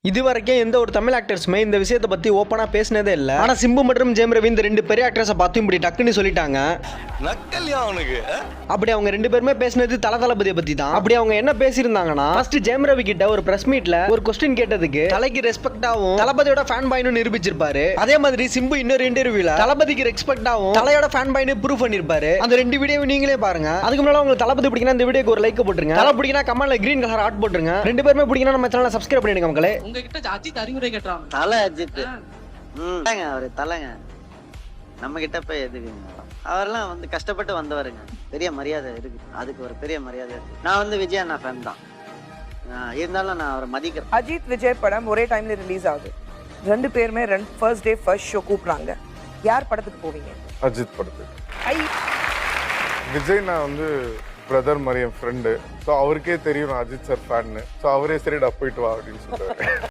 இது வரைக்கும் எந்த ஒரு தமிழ் ஆக்டர்ஸுமே இந்த விஷயத்தை பத்தி ஓப்பனா பேசினதே இல்ல. ஆனா சிம்பு மற்றும் ஜெயம் ரவி இந்த ரெண்டு பெரிய ஆக்டர்ஸை பார்த்து இப்படி டக்குன்னு சொல்லிட்டாங்க. நக்கல்யா அவனுக்கு. அப்படி அவங்க ரெண்டு பேருமே பேசினது தளபதியை பத்தி தான். அப்படி அவங்க என்ன பேசியிருந்தாங்கன்னா, ஃபர்ஸ்ட் ஜெயம் ரவி கிட்ட ஒரு பிரஸ் மீட்ல ஒரு கொஸ்டின் கேட்டதுக்கு தலைக்கு ரெஸ்பெக்டாவும் தளபதியோட ஃபேன் பாய்னு நிரூபிச்சிருப்பாரு. அதே மாதிரி சிம்பு இன்னொரு இன்டர்வியூல தளபதிக்கு ரெஸ்பெக்டாவும் தலையோட ஃபேன் பாய்னு ப்ரூவ் பண்ணிருப்பாரு. அந்த ரெண்டு வீடியோ நீங்களே பாருங்க. அதுக்கு முன்னால உங்களுக்கு தளபதி பிடிக்குன்னா இந்த வீடியோக்கு ஒரு லைக் போட்டுருங்க. தலை பிடிக்குன்னா கமெண்ட்ல கிரீன் கலர் ஹார்ட் போட்டுருங்க. ரெண்டு பேருமே பிடிக்குன்னா நம்ம சேனலை சப்ஸ்கிரைப் பண்ணிடுங்க மக்களே. உங்ககிட்ட அஜித் அறிவுரை கேட்டான். தலை அஜித் அவரு தலைங்க, நம்ம கிட்ட போய் எதுக்குங்க? அவரெல்லாம் வந்து கஷ்டப்பட்டு வந்தவருங்க. பெரிய மரியாதை இருக்கு, அதுக்கு ஒரு பெரிய மரியாதை இருக்கு. நான் வந்து விஜய் அண்ணா ஃபேன் தான், இருந்தாலும் நான் அவரை மதிக்கிறேன். அஜித் விஜய் படம் ஒரே டைம்ல ரிலீஸ் ஆகுது. ரெண்டு பேருமே ஃபர்ஸ்ட் டே ஃபர்ஸ்ட் ஷோ கூப்பிடுறாங்க. யார் படத்துக்கு போவீங்க? அஜித் படத்துக்கு. விஜய் நான் வந்து பிரதர் மாதிரி என் ஃப்ரெண்டு. ஸோ அவருக்கே தெரியும் நான் அஜித் சார் ஃபேன்னு. ஸோ அவரே சரிடா போயிட்டு வா அப்படின்னு சொல்லுவாரு.